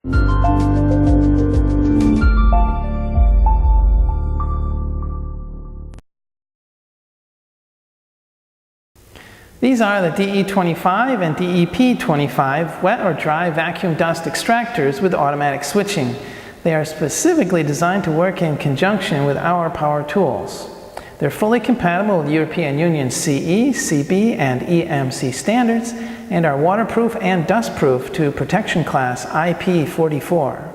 These are the DE25 and DEP25 wet or dry vacuum dust extractors with automatic switching. They are specifically designed to work in conjunction with our power tools. They're fully compatible with European Union CE, CB, and EMC standards and are waterproof and dustproof to protection class IP44.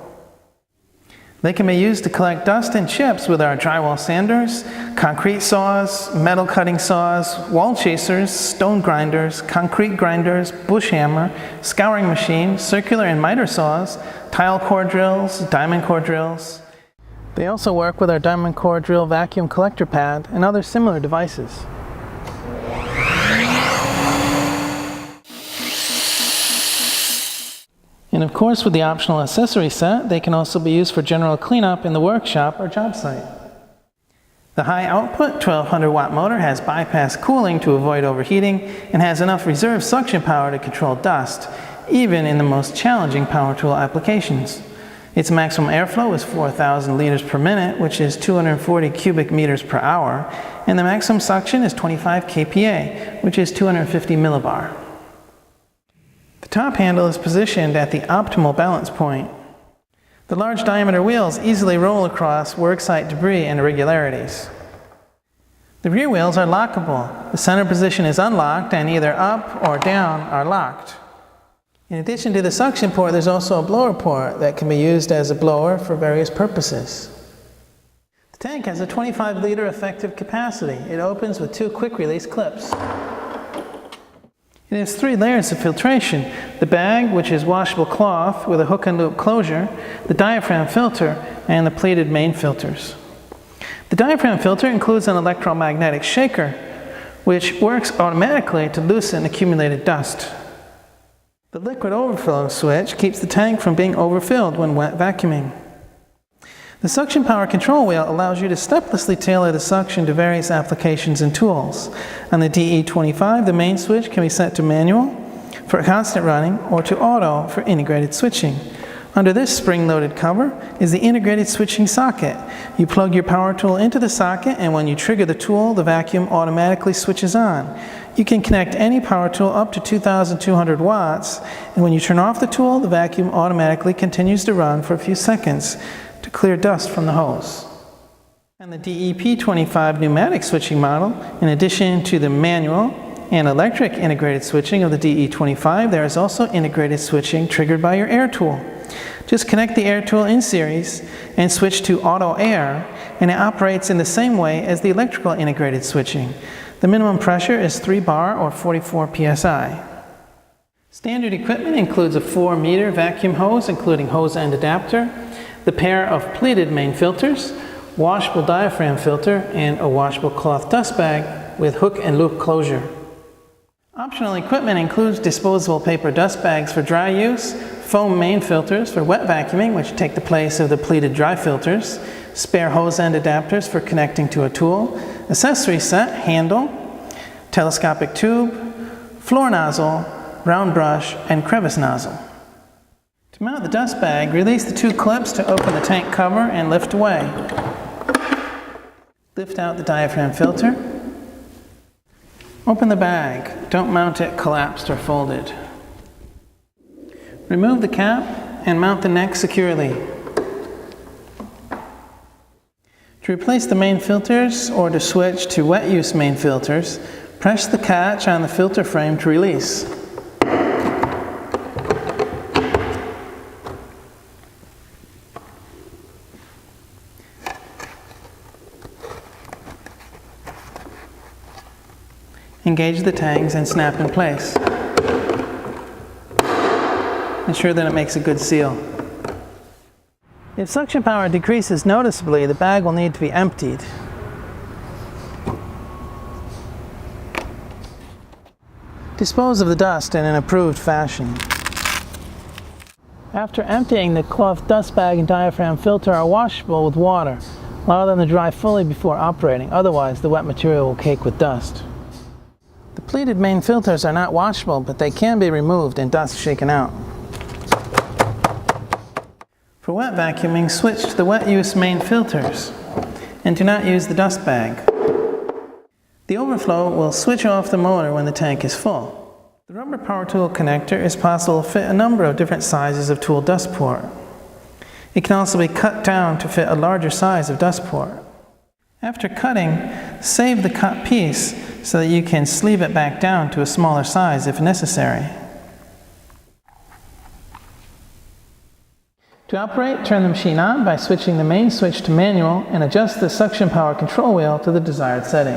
They can be used to collect dust and chips with our drywall sanders, concrete saws, metal cutting saws, wall chasers, stone grinders, concrete grinders, bush hammer, scouring machine, circular and miter saws, tile core drills, diamond core drills. They also work with our diamond core drill vacuum collector pad and other similar devices. And of course, with the optional accessory set, they can also be used for general cleanup in the workshop or job site. The high output 1200 watt motor has bypass cooling to avoid overheating and has enough reserve suction power to control dust, even in the most challenging power tool applications. Its maximum airflow is 4,000 liters per minute, which is 240 cubic meters per hour, and the maximum suction is 25 kPa, which is 250 millibar. The top handle is positioned at the optimal balance point. The large diameter wheels easily roll across worksite debris and irregularities. The rear wheels are lockable. The center position is unlocked and either up or down are locked. In addition to the suction port, there's also a blower port that can be used as a blower for various purposes. The tank has a 25-liter effective capacity. It opens with 2 quick-release clips. It has 3 layers of filtration: the bag, which is washable cloth with a hook and loop closure, the diaphragm filter, and the pleated main filters. The diaphragm filter includes an electromagnetic shaker, which works automatically to loosen accumulated dust. The liquid overflow switch keeps the tank from being overfilled when wet vacuuming. The suction power control wheel allows you to steplessly tailor the suction to various applications and tools. On the DE25, the main switch can be set to manual for constant running or to auto for integrated switching. Under this spring-loaded cover is the integrated switching socket. You plug your power tool into the socket, and when you trigger the tool, the vacuum automatically switches on. You can connect any power tool up to 2,200 watts, and when you turn off the tool, the vacuum automatically continues to run for a few seconds to clear dust from the hose. And the DEP25 pneumatic switching model, in addition to the manual and electric integrated switching of the DE25, there is also integrated switching triggered by your air tool. Just connect the air tool in series and switch to auto air, and it operates in the same way as the electrical integrated switching. The minimum pressure is 3 bar or 44 psi. Standard equipment includes a 4-meter vacuum hose, including hose end adapter, the pair of pleated main filters, washable diaphragm filter, and a washable cloth dust bag with hook and loop closure. Optional equipment includes disposable paper dust bags for dry use, foam main filters for wet vacuuming, which take the place of the pleated dry filters, spare hose end adapters for connecting to a tool, accessory set, handle, telescopic tube, floor nozzle, round brush, and crevice nozzle. To mount the dust bag, release the 2 clips to open the tank cover and lift away. Lift out the diaphragm filter. Open the bag. Don't mount it collapsed or folded. Remove the cap and mount the neck securely. To replace the main filters or to switch to wet use main filters, press the catch on the filter frame to release. Engage the tangs and snap in place. Ensure that it makes a good seal. If suction power decreases noticeably, the bag will need to be emptied. Dispose of the dust in an approved fashion. After emptying, the cloth dust bag and diaphragm filter are washable with water. Allow them to dry fully before operating, otherwise the wet material will cake with dust. The pleated main filters are not washable, but they can be removed and dust shaken out. For wet vacuuming, switch to the wet use main filters and do not use the dust bag. The overflow will switch off the motor when the tank is full. The rubber power tool connector is possible to fit a number of different sizes of tool dust port. It can also be cut down to fit a larger size of dust port. After cutting, save the cut piece so that you can sleeve it back down to a smaller size if necessary. To operate, turn the machine on by switching the main switch to manual and adjust the suction power control wheel to the desired setting.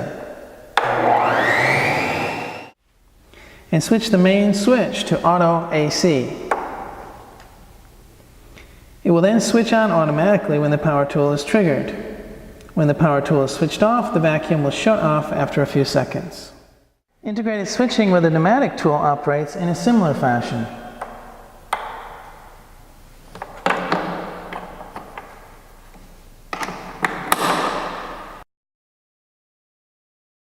And switch the main switch to auto AC. It will then switch on automatically when the power tool is triggered. When the power tool is switched off, the vacuum will shut off after a few seconds. Integrated switching with a pneumatic tool operates in a similar fashion.